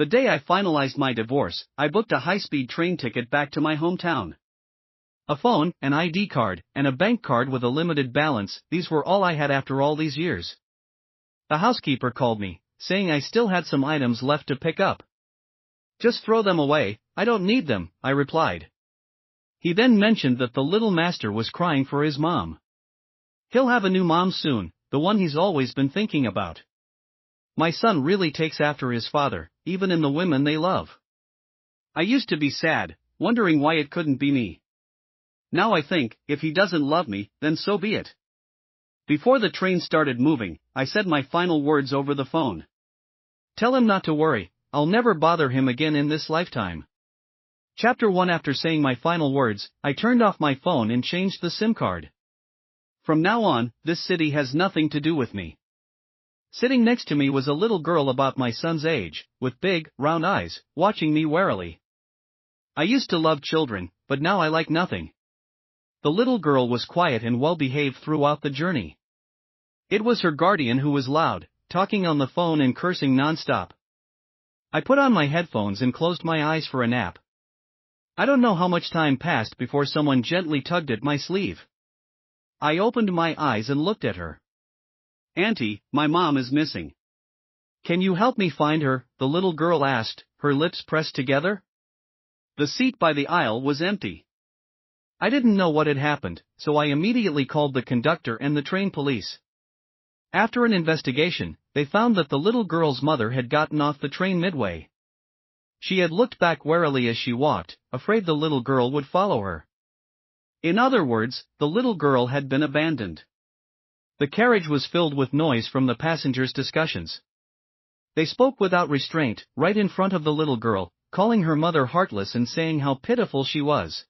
The day I finalized my divorce, I booked a high-speed train ticket back to my hometown. A phone, an ID card, and a bank card with a limited balance, these were all I had after all these years. The housekeeper called me, saying I still had some items left to pick up. Just throw them away, I don't need them, I replied. He then mentioned that the little master was crying for his mom. He'll have a new mom soon, the one he's always been thinking about. My son really takes after his father, even in the women they love. I used to be sad, wondering why it couldn't be me. Now I think, if he doesn't love me, then so be it. Before the train started moving, I said my final words over the phone. Tell him not to worry, I'll never bother him again in this lifetime. Chapter 1. After saying my final words, I turned off my phone and changed the SIM card. From now on, this city has nothing to do with me. Sitting next to me was a little girl about my son's age, with big, round eyes, watching me warily. I used to love children, but now I like nothing. The little girl was quiet and well-behaved throughout the journey. It was her guardian who was loud, talking on the phone and cursing non-stop. I put on my headphones and closed my eyes for a nap. I don't know how much time passed before someone gently tugged at my sleeve. I opened my eyes and looked at her. Auntie, my mom is missing. Can you help me find her? The little girl asked, her lips pressed together. The seat by the aisle was empty. I didn't know what had happened, so I immediately called the conductor and the train police. After an investigation, they found that the little girl's mother had gotten off the train midway. She had looked back warily as she walked, afraid the little girl would follow her. In other words, the little girl had been abandoned. The carriage was filled with noise from the passengers' discussions. They spoke without restraint, right in front of the little girl, calling her mother heartless and saying how pitiful she was.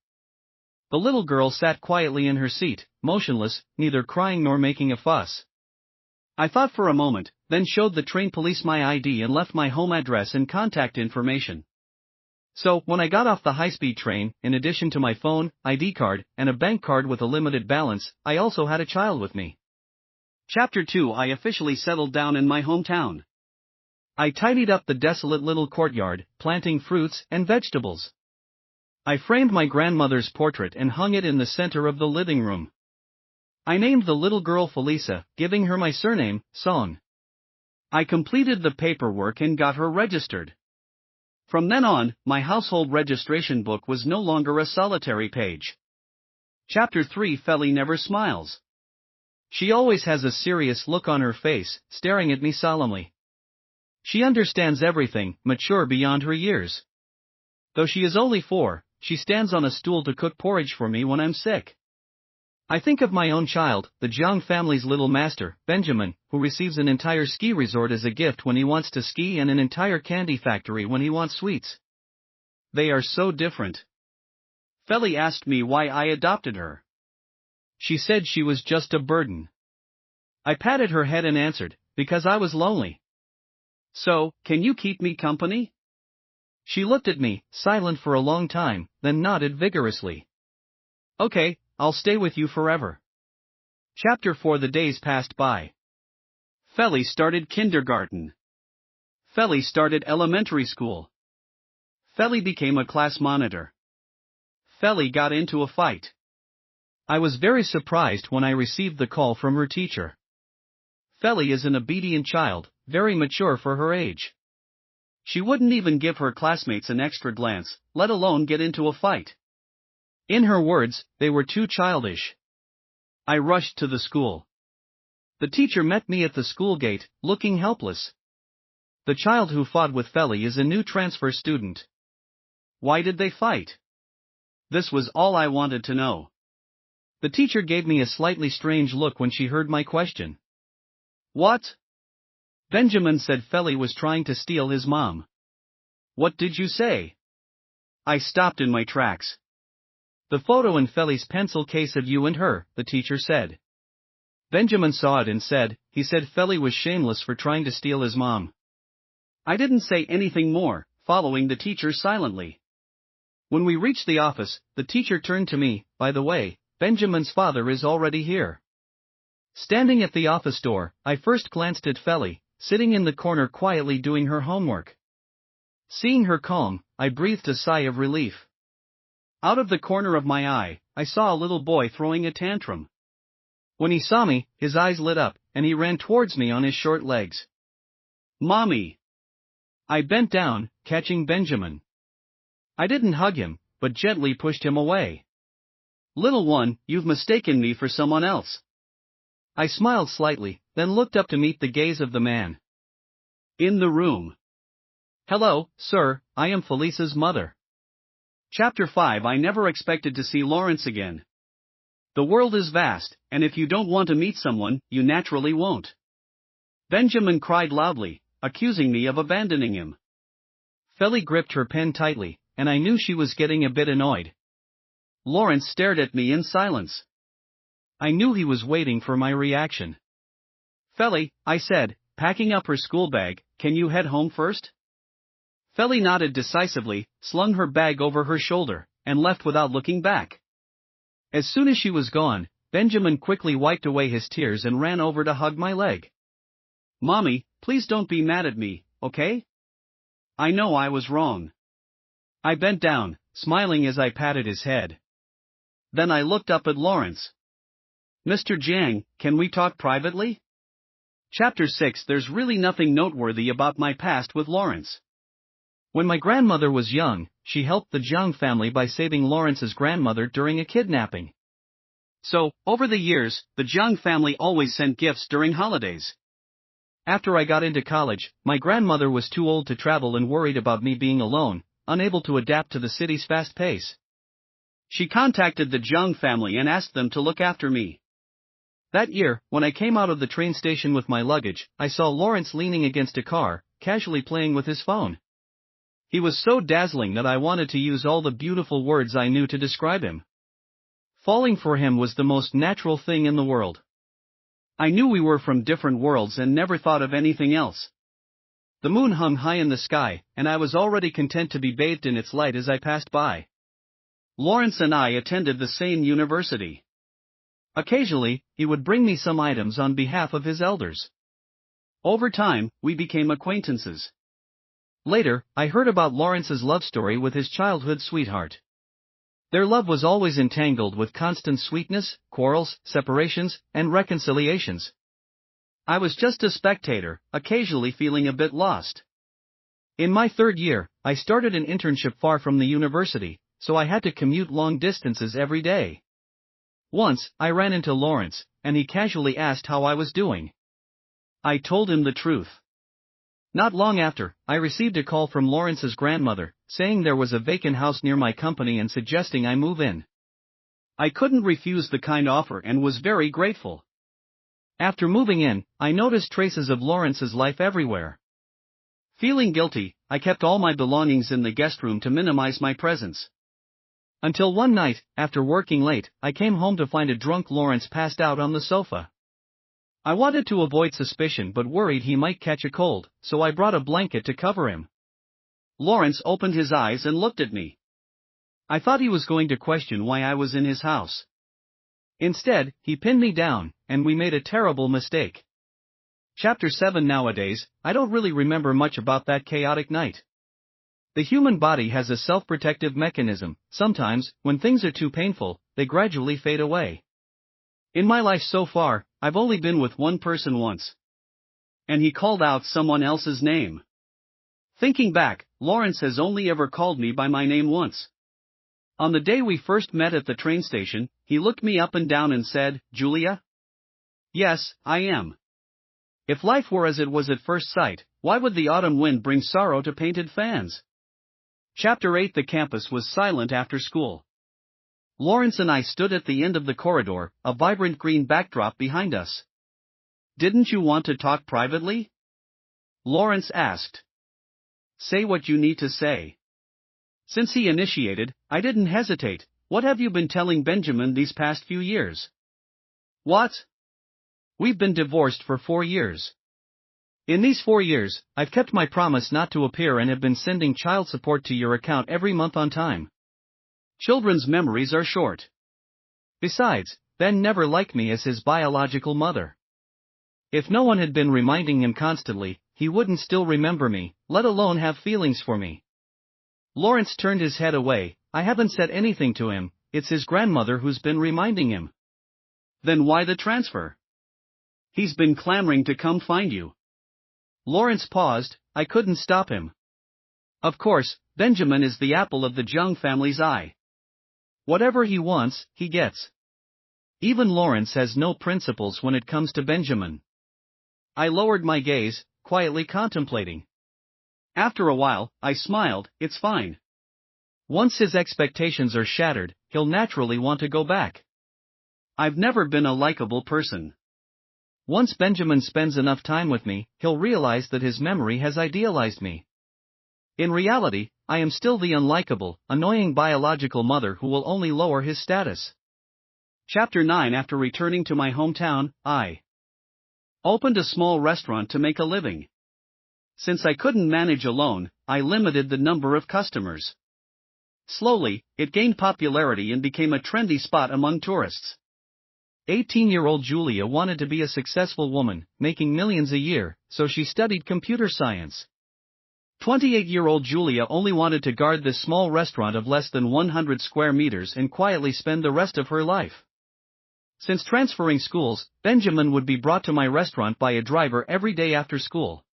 The little girl sat quietly in her seat, motionless, neither crying nor making a fuss. I thought for a moment, then showed the train police my ID and left my home address and contact information. So, when I got off the high-speed train, in addition to my phone, ID card, and a bank card with a limited balance, I also had a child with me. Chapter 2. I officially settled down in my hometown. I tidied up the desolate little courtyard, planting fruits and vegetables. I framed my grandmother's portrait and hung it in the center of the living room. I named the little girl Felisa, giving her my surname, Song. I completed the paperwork and got her registered. From then on, my household registration book was no longer a solitary page. Chapter 3. Feli never smiles. She always has a serious look on her face, staring at me solemnly. She understands everything, mature beyond her years. Though she is only 4, she stands on a stool to cook porridge for me when I'm sick. I think of my own child, the Jiang family's little master, Benjamin, who receives an entire ski resort as a gift when he wants to ski and an entire candy factory when he wants sweets. They are so different. Feli asked me why I adopted her. She said she was just a burden. I patted her head and answered, because I was lonely. So, can you keep me company? She looked at me, silent for a long time, then nodded vigorously. Okay, I'll stay with you forever. Chapter 4. The days passed by. Feli started kindergarten. Feli started elementary school. Feli became a class monitor. Feli got into a fight. I was very surprised when I received the call from her teacher. Feli is an obedient child, very mature for her age. She wouldn't even give her classmates an extra glance, let alone get into a fight. In her words, they were too childish. I rushed to the school. The teacher met me at the school gate, looking helpless. The child who fought with Feli is a new transfer student. Why did they fight? This was all I wanted to know. The teacher gave me a slightly strange look when she heard my question. What? Benjamin said Feli was trying to steal his mom. What did you say? I stopped in my tracks. The photo in Feli's pencil case of you and her, the teacher said. Benjamin saw it and said, he said Feli was shameless for trying to steal his mom. I didn't say anything more, following the teacher silently. When we reached the office, the teacher turned to me, by the way, Benjamin's father is already here. Standing at the office door, I first glanced at Feli, sitting in the corner quietly doing her homework. Seeing her calm, I breathed a sigh of relief. Out of the corner of my eye, I saw a little boy throwing a tantrum. When he saw me, his eyes lit up, and he ran towards me on his short legs. "Mommy!" I bent down, catching Benjamin. I didn't hug him, but gently pushed him away. "Little one, you've mistaken me for someone else." I smiled slightly, then looked up to meet the gaze of the man in the room. "Hello, sir, I am Felisa's mother." Chapter 5. I never expected to see Lawrence again. The world is vast, and if you don't want to meet someone, you naturally won't. Benjamin cried loudly, accusing me of abandoning him. Feli gripped her pen tightly, and I knew she was getting a bit annoyed. Lawrence stared at me in silence. I knew he was waiting for my reaction. "Feli," I said, packing up her school bag, "can you head home first?" Feli nodded decisively, slung her bag over her shoulder, and left without looking back. As soon as she was gone, Benjamin quickly wiped away his tears and ran over to hug my leg. "Mommy, please don't be mad at me, okay? I know I was wrong." I bent down, smiling as I patted his head. Then I looked up at Lawrence. "Mr. Jiang, can we talk privately?" Chapter 6. There's really nothing noteworthy about my past with Lawrence. When my grandmother was young, she helped the Jiang family by saving Lawrence's grandmother during a kidnapping. So, over the years, the Jiang family always sent gifts during holidays. After I got into college, my grandmother was too old to travel and worried about me being alone, unable to adapt to the city's fast pace. She contacted the Jiang family and asked them to look after me. That year, when I came out of the train station with my luggage, I saw Lawrence leaning against a car, casually playing with his phone. He was so dazzling that I wanted to use all the beautiful words I knew to describe him. Falling for him was the most natural thing in the world. I knew we were from different worlds and never thought of anything else. The moon hung high in the sky, and I was already content to be bathed in its light as I passed by. Lawrence and I attended the same university. Occasionally, he would bring me some items on behalf of his elders. Over time, we became acquaintances. Later, I heard about Lawrence's love story with his childhood sweetheart. Their love was always entangled with constant sweetness, quarrels, separations, and reconciliations. I was just a spectator, occasionally feeling a bit lost. In my third year, I started an internship far from the university, so I had to commute long distances every day. Once, I ran into Lawrence, and he casually asked how I was doing. I told him the truth. Not long after, I received a call from Lawrence's grandmother, saying there was a vacant house near my company and suggesting I move in. I couldn't refuse the kind offer and was very grateful. After moving in, I noticed traces of Lawrence's life everywhere. Feeling guilty, I kept all my belongings in the guest room to minimize my presence. Until one night, after working late, I came home to find a drunk Lawrence passed out on the sofa. I wanted to avoid suspicion but worried he might catch a cold, so I brought a blanket to cover him. Lawrence opened his eyes and looked at me. I thought he was going to question why I was in his house. Instead, he pinned me down, and we made a terrible mistake. Chapter 7. Nowadays, I don't really remember much about that chaotic night. The human body has a self-protective mechanism. Sometimes, when things are too painful, they gradually fade away. In my life so far, I've only been with one person once. And he called out someone else's name. Thinking back, Lawrence has only ever called me by my name once. On the day we first met at the train station, he looked me up and down and said, "Julia?" "Yes, I am." If life were as it was at first sight, why would the autumn wind bring sorrow to painted fans? Chapter 8. The campus was silent after school. Lawrence and I stood at the end of the corridor, a vibrant green backdrop behind us. "Didn't you want to talk privately?" Lawrence asked. "Say what you need to say." Since he initiated, I didn't hesitate. "What have you been telling Benjamin these past few years?" "What?" "We've been divorced for 4 years. In these 4 years, I've kept my promise not to appear and have been sending child support to your account every month on time. Children's memories are short. Besides, Ben never liked me as his biological mother. If no one had been reminding him constantly, he wouldn't still remember me, let alone have feelings for me. Lawrence turned his head away. I haven't said anything to him, it's his grandmother who's been reminding him. Then why the transfer? He's been clamoring to come find you. Lawrence paused. I couldn't stop him. Of course, Benjamin is the apple of the Jung family's eye. Whatever he wants, he gets. Even Lawrence has no principles when it comes to Benjamin. I lowered my gaze, quietly contemplating. After a while, I smiled. It's fine. Once his expectations are shattered, he'll naturally want to go back. I've never been a likable person. Once Benjamin spends enough time with me, he'll realize that his memory has idealized me. In reality, I am still the unlikable, annoying biological mother who will only lower his status. Chapter 9. After returning to my hometown, I opened a small restaurant to make a living. Since I couldn't manage alone, I limited the number of customers. Slowly, it gained popularity and became a trendy spot among tourists. 18-year-old Julia wanted to be a successful woman, making millions a year, so she studied computer science. 28-year-old Julia only wanted to guard this small restaurant of less than 100 square meters and quietly spend the rest of her life. Since transferring schools, Benjamin would be brought to my restaurant by a driver every day after school.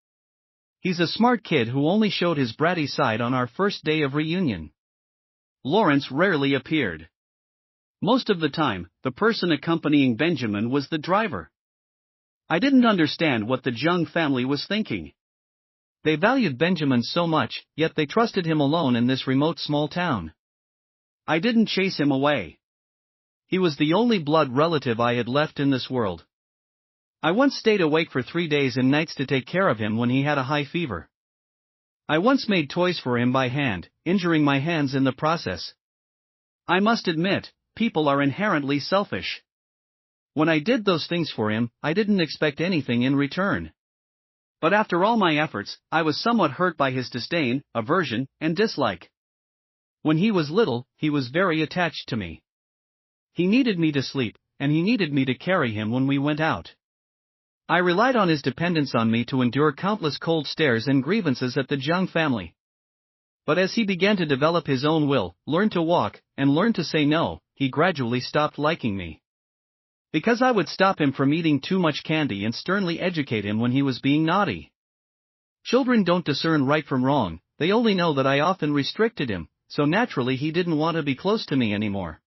He's a smart kid who only showed his bratty side on our first day of reunion. Lawrence rarely appeared. Most of the time, the person accompanying Benjamin was the driver. I didn't understand what the Jung family was thinking. They valued Benjamin so much, yet they trusted him alone in this remote small town. I didn't chase him away. He was the only blood relative I had left in this world. I once stayed awake for 3 days and nights to take care of him when he had a high fever. I once made toys for him by hand, injuring my hands in the process. I must admit, people are inherently selfish. When I did those things for him, I didn't expect anything in return. But after all my efforts, I was somewhat hurt by his disdain, aversion, and dislike. When he was little, he was very attached to me. He needed me to sleep, and he needed me to carry him when we went out. I relied on his dependence on me to endure countless cold stares and grievances at the Jung family. But as he began to develop his own will, learn to walk, and learn to say no, he gradually stopped liking me. Because I would stop him from eating too much candy and sternly educate him when he was being naughty. Children don't discern right from wrong, they only know that I often restricted him, so naturally he didn't want to be close to me anymore.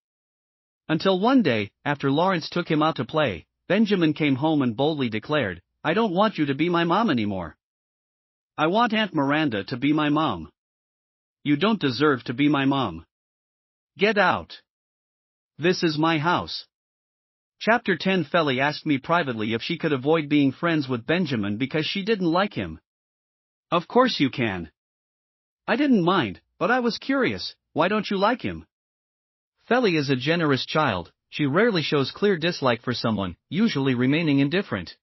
Until one day, after Lawrence took him out to play, Benjamin came home and boldly declared, "I don't want you to be my mom anymore. I want Aunt Miranda to be my mom. You don't deserve to be my mom. Get out. This is my house." Chapter 10. Feli asked me privately if she could avoid being friends with Benjamin because she didn't like him. Of course you can. I didn't mind, but I was curious, why don't you like him? Feli is a generous child, she rarely shows clear dislike for someone, usually remaining indifferent.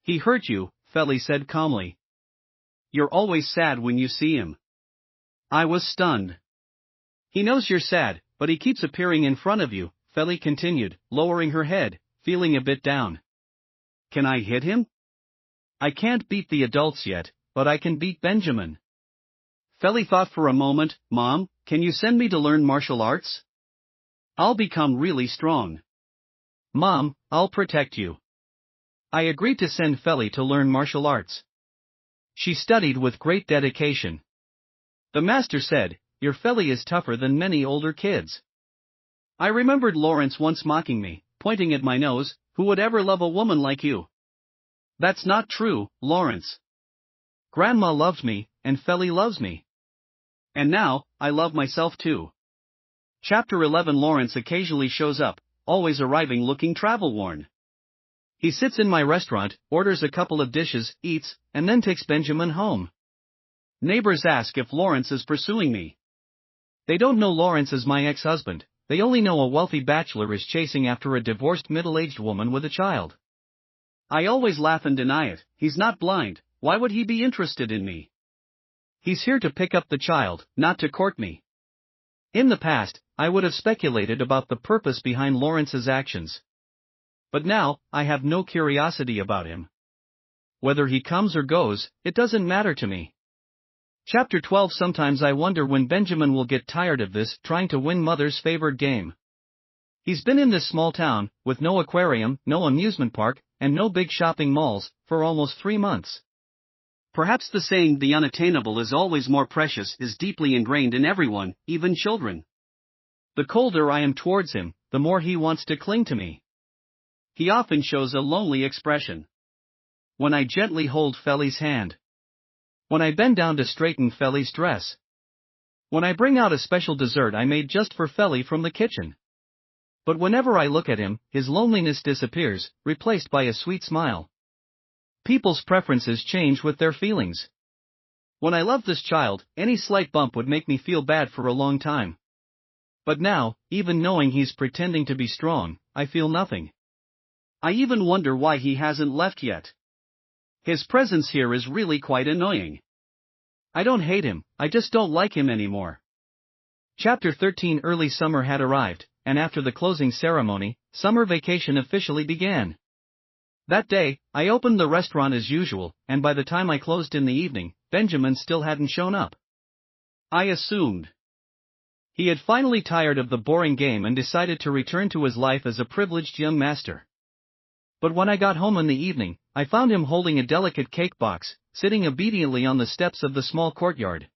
He hurt you, Feli said calmly. You're always sad when you see him. I was stunned. He knows you're sad, but he keeps appearing in front of you, Feli continued, lowering her head, feeling a bit down. Can I hit him? I can't beat the adults yet, but I can beat Benjamin. Feli thought for a moment. Mom, can you send me to learn martial arts? I'll become really strong. Mom, I'll protect you. I agreed to send Feli to learn martial arts. She studied with great dedication. The master said, "Your Feli is tougher than many older kids." I remembered Lawrence once mocking me, pointing at my nose, "Who would ever love a woman like you?" That's not true, Lawrence. Grandma loved me, and Feli loves me. And now, I love myself too. Chapter 11. Lawrence occasionally shows up, always arriving looking travel-worn. He sits in my restaurant, orders a couple of dishes, eats, and then takes Benjamin home. Neighbors ask if Lawrence is pursuing me. They don't know Lawrence is my ex-husband, they only know a wealthy bachelor is chasing after a divorced middle-aged woman with a child. I always laugh and deny it. He's not blind, why would he be interested in me? He's here to pick up the child, not to court me. In the past, I would have speculated about the purpose behind Lawrence's actions. But now, I have no curiosity about him. Whether he comes or goes, it doesn't matter to me. Chapter 12. Sometimes I wonder when Benjamin will get tired of this, trying to win mother's favorite game. He's been in this small town, with no aquarium, no amusement park, and no big shopping malls, for almost 3 months. Perhaps the saying, the unattainable is always more precious, is deeply ingrained in everyone, even children. The colder I am towards him, the more he wants to cling to me. He often shows a lonely expression. When I gently hold Feli's hand. When I bend down to straighten Feli's dress. When I bring out a special dessert I made just for Feli from the kitchen. But whenever I look at him, his loneliness disappears, replaced by a sweet smile. People's preferences change with their feelings. When I loved this child, any slight bump would make me feel bad for a long time. But now, even knowing he's pretending to be strong, I feel nothing. I even wonder why he hasn't left yet. His presence here is really quite annoying. I don't hate him, I just don't like him anymore. Chapter 13. Early summer had arrived, and after the closing ceremony, summer vacation officially began. That day, I opened the restaurant as usual, and by the time I closed in the evening, Benjamin still hadn't shown up. I assumed he had finally tired of the boring game and decided to return to his life as a privileged young master. But when I got home in the evening, I found him holding a delicate cake box, sitting obediently on the steps of the small courtyard.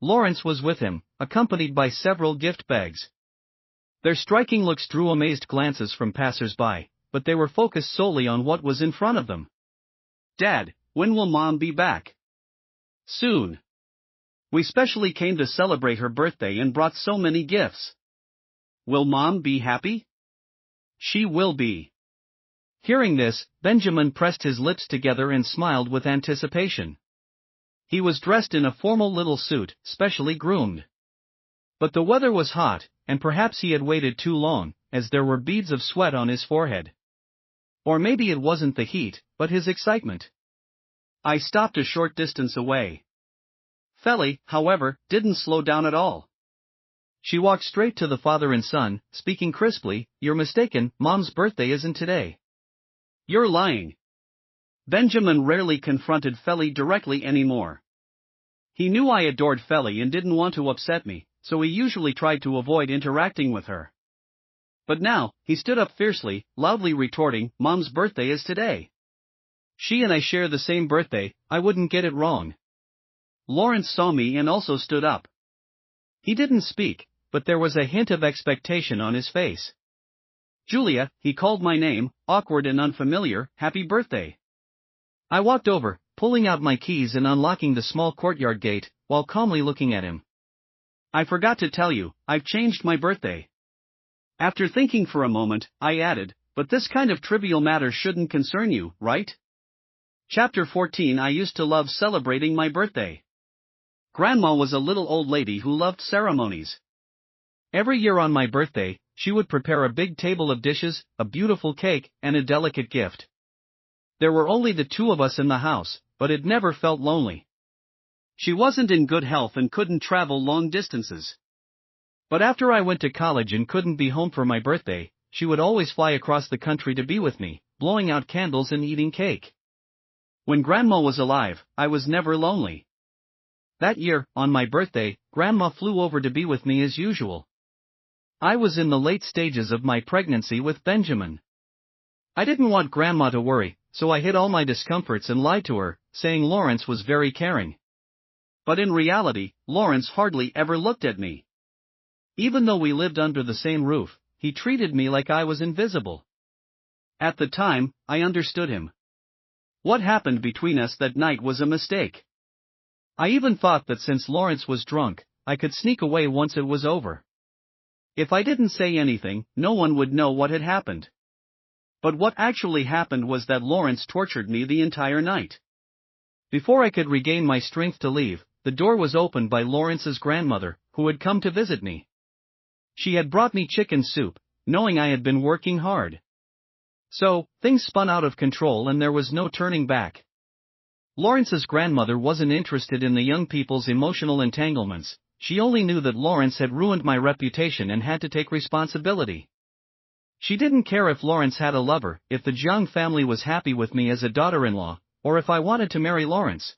Lawrence was with him, accompanied by several gift bags. Their striking looks drew amazed glances from passers-by, but they were focused solely on what was in front of them. "Dad, when will Mom be back?" "Soon. We specially came to celebrate her birthday and brought so many gifts." "Will Mom be happy?" "She will be." Hearing this, Benjamin pressed his lips together and smiled with anticipation. He was dressed in a formal little suit, specially groomed. But the weather was hot, and perhaps he had waited too long, as there were beads of sweat on his forehead. Or maybe it wasn't the heat, but his excitement. I stopped a short distance away. Feli, however, didn't slow down at all. She walked straight to the father and son, speaking crisply, "You're mistaken, Mom's birthday isn't today." "You're lying." Benjamin rarely confronted Feli directly anymore. He knew I adored Feli and didn't want to upset me, so he usually tried to avoid interacting with her. But now, he stood up fiercely, loudly retorting, "Mom's birthday is today. She and I share the same birthday, I wouldn't get it wrong." Lawrence saw me and also stood up. He didn't speak, but there was a hint of expectation on his face. "Julia," he called my name, awkward and unfamiliar, "happy birthday." I walked over, pulling out my keys and unlocking the small courtyard gate, while calmly looking at him. "I forgot to tell you, I've changed my birthday." After thinking for a moment, I added, "But this kind of trivial matter shouldn't concern you, right?" Chapter 14. I used to love celebrating my birthday. Grandma was a little old lady who loved ceremonies. Every year on my birthday, she would prepare a big table of dishes, a beautiful cake, and a delicate gift. There were only the two of us in the house, but it never felt lonely. She wasn't in good health and couldn't travel long distances. But after I went to college and couldn't be home for my birthday, she would always fly across the country to be with me, blowing out candles and eating cake. When Grandma was alive, I was never lonely. That year, on my birthday, Grandma flew over to be with me as usual. I was in the late stages of my pregnancy with Benjamin. I didn't want Grandma to worry, so I hid all my discomforts and lied to her, saying Lawrence was very caring. But in reality, Lawrence hardly ever looked at me. Even though we lived under the same roof, he treated me like I was invisible. At the time, I understood him. What happened between us that night was a mistake. I even thought that since Lawrence was drunk, I could sneak away once it was over. If I didn't say anything, no one would know what had happened. But what actually happened was that Lawrence tortured me the entire night. Before I could regain my strength to leave, the door was opened by Lawrence's grandmother, who had come to visit me. She had brought me chicken soup, knowing I had been working hard. So, things spun out of control and there was no turning back. Lawrence's grandmother wasn't interested in the young people's emotional entanglements, she only knew that Lawrence had ruined my reputation and had to take responsibility. She didn't care if Lawrence had a lover, if the Jiang family was happy with me as a daughter-in-law, or if I wanted to marry Lawrence.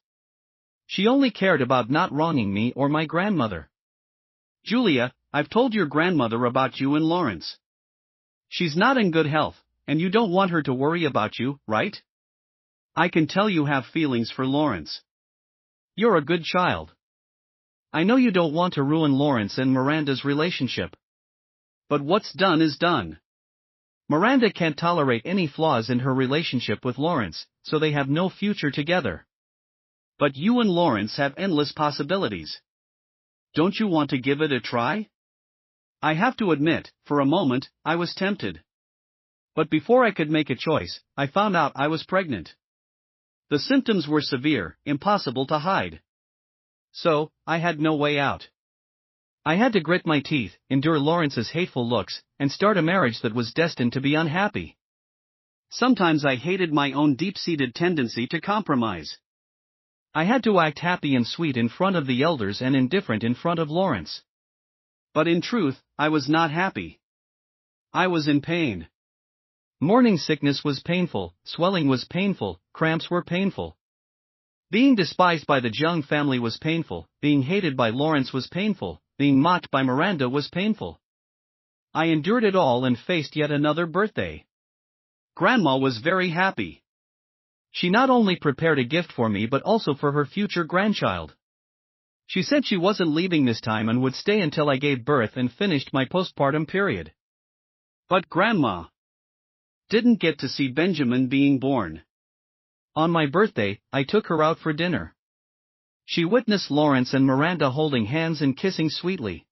She only cared about not wronging me or my grandmother. Julia, I've told your grandmother about you and Lawrence. She's not in good health, and you don't want her to worry about you, right? I can tell you have feelings for Lawrence. You're a good child. I know you don't want to ruin Lawrence and Miranda's relationship. But what's done is done. Miranda can't tolerate any flaws in her relationship with Lawrence, so they have no future together. But you and Lawrence have endless possibilities. Don't you want to give it a try? I have to admit, for a moment, I was tempted. But before I could make a choice, I found out I was pregnant. The symptoms were severe, impossible to hide. So, I had no way out. I had to grit my teeth, endure Lawrence's hateful looks, and start a marriage that was destined to be unhappy. Sometimes I hated my own deep-seated tendency to compromise. I had to act happy and sweet in front of the elders and indifferent in front of Lawrence. But in truth, I was not happy. I was in pain. Morning sickness was painful, swelling was painful, cramps were painful. Being despised by the Jung family was painful, being hated by Lawrence was painful, being mocked by Miranda was painful. I endured it all and faced yet another birthday. Grandma was very happy. She not only prepared a gift for me but also for her future grandchild. She said she wasn't leaving this time and would stay until I gave birth and finished my postpartum period. But Grandma didn't get to see Benjamin being born. On my birthday, I took her out for dinner. She witnessed Lawrence and Miranda holding hands and kissing sweetly.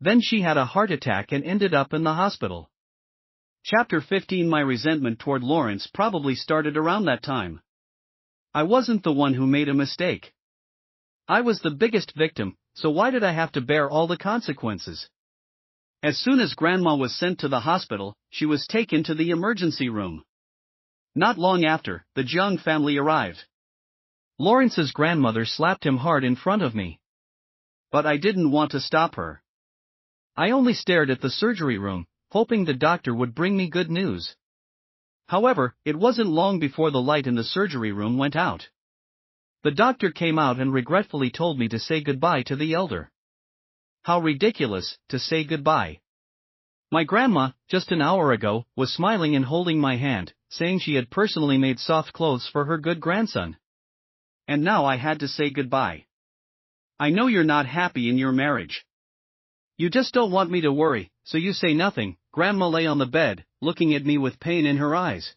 Then she had a heart attack and ended up in the hospital. Chapter 15. My resentment toward Lawrence probably started around that time. I wasn't the one who made a mistake. I was the biggest victim, so why did I have to bear all the consequences? As soon as Grandma was sent to the hospital, she was taken to the emergency room. Not long after, the Jung family arrived. Lawrence's grandmother slapped him hard in front of me. But I didn't want to stop her. I only stared at the surgery room, hoping the doctor would bring me good news. However, it wasn't long before the light in the surgery room went out. The doctor came out and regretfully told me to say goodbye to the elder. How ridiculous, to say goodbye. My grandma, just an hour ago, was smiling and holding my hand, saying she had personally made soft clothes for her good grandson. And now I had to say goodbye. I know you're not happy in your marriage. You just don't want me to worry, so you say nothing. Grandma lay on the bed, looking at me with pain in her eyes.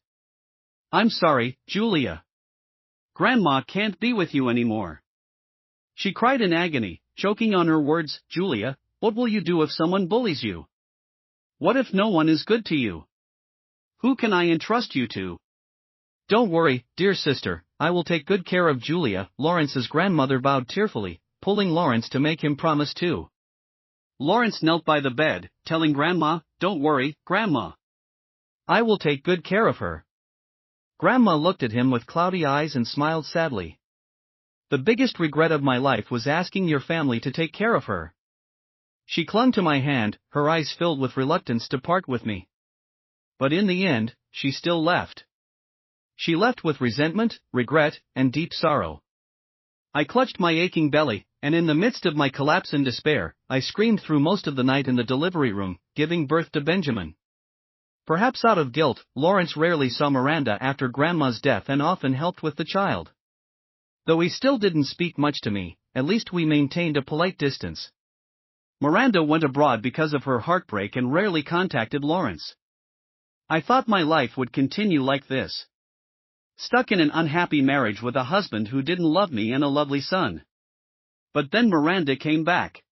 I'm sorry, Julia. Grandma can't be with you anymore. She cried in agony, choking on her words. Julia, what will you do if someone bullies you? What if no one is good to you? Who can I entrust you to? Don't worry, dear sister, I will take good care of Julia, Lawrence's grandmother vowed tearfully, pulling Lawrence to make him promise too. Lawrence knelt by the bed, telling Grandma, don't worry, Grandma. I will take good care of her. Grandma looked at him with cloudy eyes and smiled sadly. The biggest regret of my life was asking your family to take care of her. She clung to my hand, her eyes filled with reluctance to part with me. But in the end, she still left. She left with resentment, regret, and deep sorrow. I clutched my aching belly, and in the midst of my collapse and despair, I screamed through most of the night in the delivery room, giving birth to Benjamin. Perhaps out of guilt, Lawrence rarely saw Miranda after Grandma's death and often helped with the child. Though he still didn't speak much to me, at least we maintained a polite distance. Miranda went abroad because of her heartbreak and rarely contacted Lawrence. I thought my life would continue like this. Stuck in an unhappy marriage with a husband who didn't love me and a lovely son. But then Miranda came back.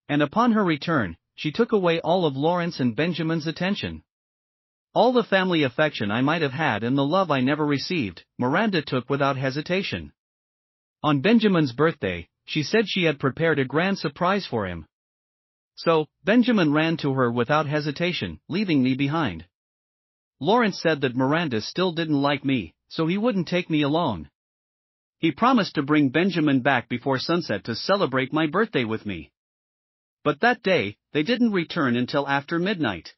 And upon her return, she took away all of Lawrence and Benjamin's attention. All the family affection I might have had and the love I never received, Miranda took without hesitation. On Benjamin's birthday, she said she had prepared a grand surprise for him. So, Benjamin ran to her without hesitation, leaving me behind. Lawrence said that Miranda still didn't like me, so he wouldn't take me alone. He promised to bring Benjamin back before sunset to celebrate my birthday with me. But that day, they didn't return until after midnight.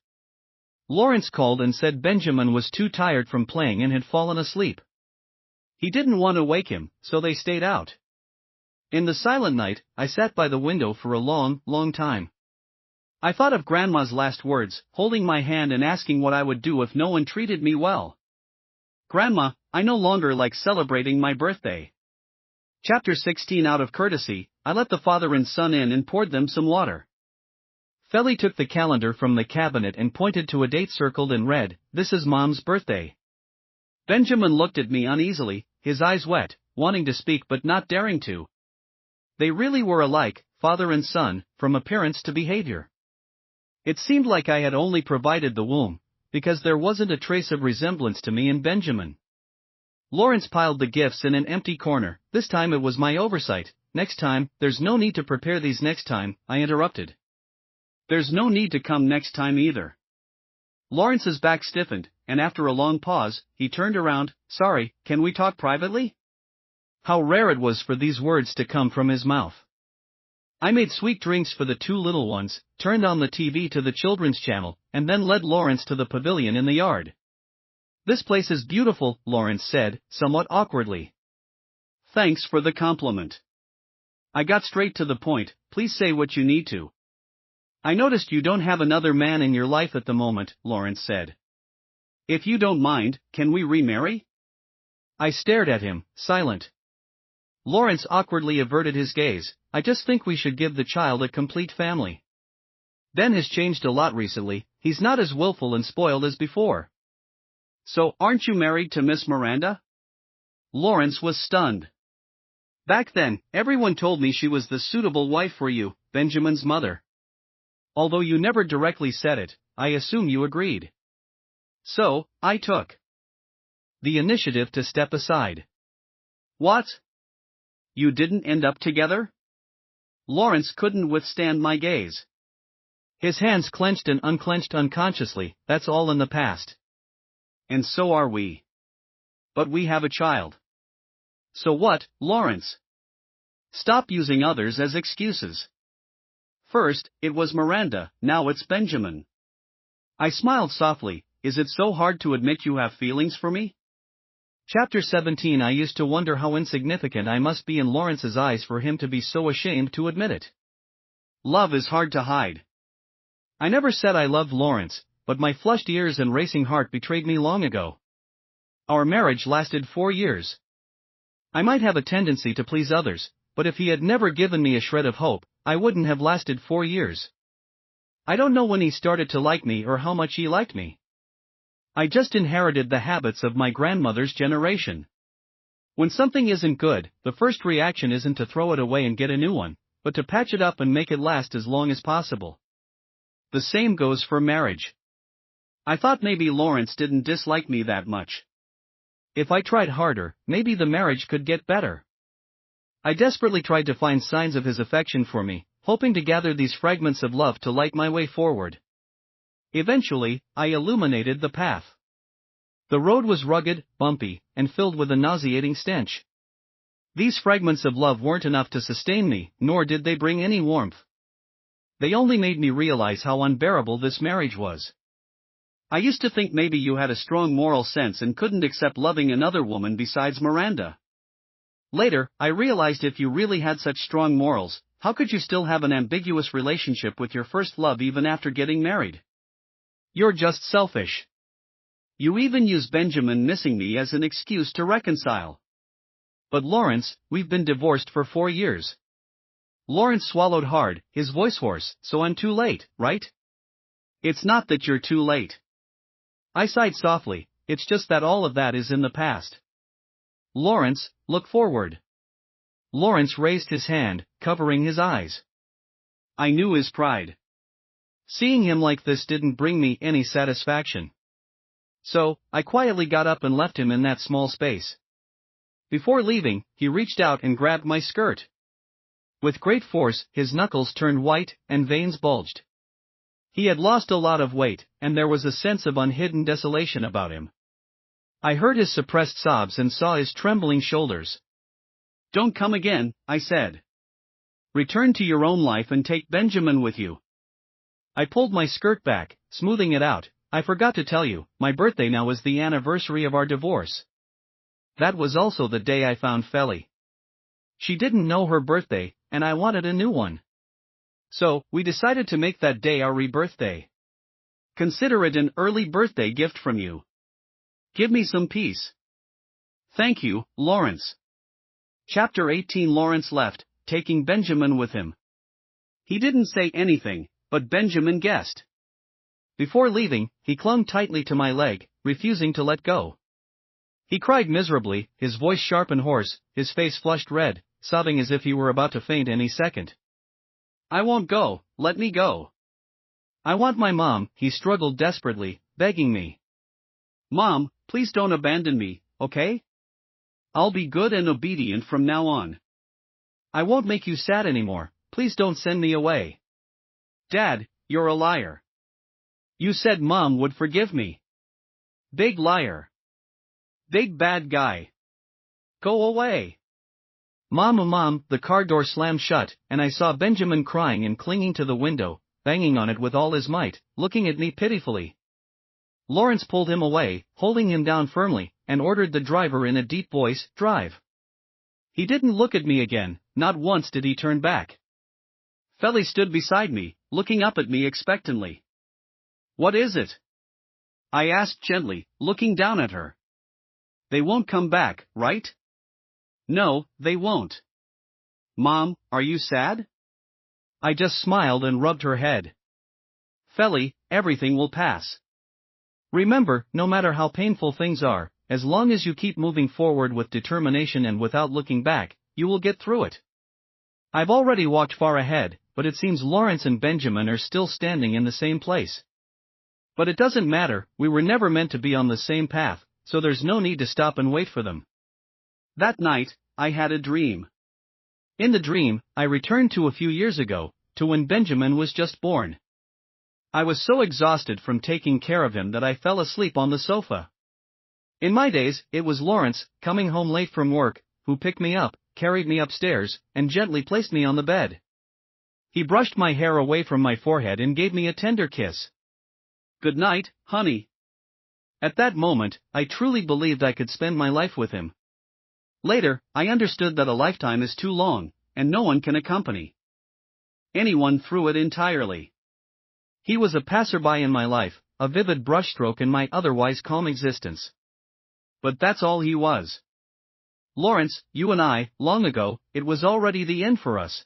Lawrence called and said Benjamin was too tired from playing and had fallen asleep. He didn't want to wake him, so they stayed out. In the silent night, I sat by the window for a long, long time. I thought of Grandma's last words, holding my hand and asking what I would do if no one treated me well. Grandma, I no longer like celebrating my birthday. Chapter 16. Out of courtesy, I let the father and son in and poured them some water. Feli took the calendar from the cabinet and pointed to a date circled in red. This is Mom's birthday. Benjamin looked at me uneasily, his eyes wet, wanting to speak but not daring to. They really were alike, father and son, from appearance to behavior. It seemed like I had only provided the womb, because there wasn't a trace of resemblance to me and Benjamin. Lawrence piled the gifts in an empty corner. This time it was my oversight. Next time, there's no need to prepare these next time, I interrupted. There's no need to come next time either. Lawrence's back stiffened, and after a long pause, he turned around. Sorry, can we talk privately? How rare it was for these words to come from his mouth. I made sweet drinks for the two little ones, turned on the TV to the children's channel, and then led Lawrence to the pavilion in the yard. This place is beautiful, Lawrence said, somewhat awkwardly. Thanks for the compliment. I got straight to the point. Please say what you need to. I noticed you don't have another man in your life at the moment, Lawrence said. If you don't mind, can we remarry? I stared at him, silent. Lawrence awkwardly averted his gaze. I just think we should give the child a complete family. Ben has changed a lot recently, he's not as willful and spoiled as before. So, aren't you married to Miss Miranda? Lawrence was stunned. Back then, everyone told me she was the suitable wife for you, Benjamin's mother. Although you never directly said it, I assume you agreed. So, I took the initiative to step aside. What? You didn't end up together? Lawrence couldn't withstand my gaze. His hands clenched and unclenched unconsciously. That's all in the past. And so are we. But we have a child. So what, Lawrence? Stop using others as excuses. First, it was Miranda, now it's Benjamin. I smiled softly. Is it so hard to admit you have feelings for me? Chapter 17. I used to wonder how insignificant I must be in Lawrence's eyes for him to be so ashamed to admit it. Love is hard to hide. I never said I loved Lawrence, but my flushed ears and racing heart betrayed me long ago. Our marriage lasted 4 years. I might have a tendency to please others, but if he had never given me a shred of hope, I wouldn't have lasted 4 years. I don't know when he started to like me or how much he liked me. I just inherited the habits of my grandmother's generation. When something isn't good, the first reaction isn't to throw it away and get a new one, but to patch it up and make it last as long as possible. The same goes for marriage. I thought maybe Lawrence didn't dislike me that much. If I tried harder, maybe the marriage could get better. I desperately tried to find signs of his affection for me, hoping to gather these fragments of love to light my way forward. Eventually, I illuminated the path. The road was rugged, bumpy, and filled with a nauseating stench. These fragments of love weren't enough to sustain me, nor did they bring any warmth. They only made me realize how unbearable this marriage was. I used to think maybe you had a strong moral sense and couldn't accept loving another woman besides Miranda. Later, I realized if you really had such strong morals, how could you still have an ambiguous relationship with your first love even after getting married? You're just selfish. You even use Benjamin missing me as an excuse to reconcile. But Lawrence, we've been divorced for 4 years. Lawrence swallowed hard, his voice hoarse. So I'm too late, right? It's not that you're too late. I sighed softly. It's just that all of that is in the past. Lawrence, look forward. Lawrence raised his hand, covering his eyes. I knew his pride. Seeing him like this didn't bring me any satisfaction. So, I quietly got up and left him in that small space. Before leaving, he reached out and grabbed my skirt. With great force, his knuckles turned white, and veins bulged. He had lost a lot of weight, and there was a sense of unhidden desolation about him. I heard his suppressed sobs and saw his trembling shoulders. Don't come again, I said. Return to your own life and take Benjamin with you. I pulled my skirt back, smoothing it out. I forgot to tell you, my birthday now is the anniversary of our divorce. That was also the day I found Feli. She didn't know her birthday, and I wanted a new one. So, we decided to make that day our rebirthday. Consider it an early birthday gift from you. Give me some peace. Thank you, Lawrence. Chapter 18. Lawrence left, taking Benjamin with him. He didn't say anything, but Benjamin guessed. Before leaving, he clung tightly to my leg, refusing to let go. He cried miserably, his voice sharp and hoarse, his face flushed red, sobbing as if he were about to faint any second. I won't go, let me go. I want my mom, he struggled desperately, begging me. Mom, please don't abandon me, okay? I'll be good and obedient from now on. I won't make you sad anymore, please don't send me away. Dad, you're a liar. You said Mom would forgive me. Big liar. Big bad guy. Go away. Mom, the car door slammed shut, and I saw Benjamin crying and clinging to the window, banging on it with all his might, looking at me pitifully. Lawrence pulled him away, holding him down firmly, and ordered the driver in a deep voice, drive. He didn't look at me again, not once did he turn back. Feli stood beside me, looking up at me expectantly. What is it? I asked gently, looking down at her. They won't come back, right? No, they won't. Mom, are you sad? I just smiled and rubbed her head. Feli, everything will pass. Remember, no matter how painful things are, as long as you keep moving forward with determination and without looking back, you will get through it. I've already walked far ahead, but it seems Lawrence and Benjamin are still standing in the same place. But it doesn't matter, we were never meant to be on the same path, so there's no need to stop and wait for them. That night, I had a dream. In the dream, I returned to a few years ago, to when Benjamin was just born. I was so exhausted from taking care of him that I fell asleep on the sofa. In my days, it was Lawrence, coming home late from work, who picked me up, carried me upstairs, and gently placed me on the bed. He brushed my hair away from my forehead and gave me a tender kiss. Good night, honey. At that moment, I truly believed I could spend my life with him. Later, I understood that a lifetime is too long, and no one can accompany anyone through it entirely. He was a passerby in my life, a vivid brushstroke in my otherwise calm existence. But that's all he was. Lawrence, you and I, long ago, it was already the end for us.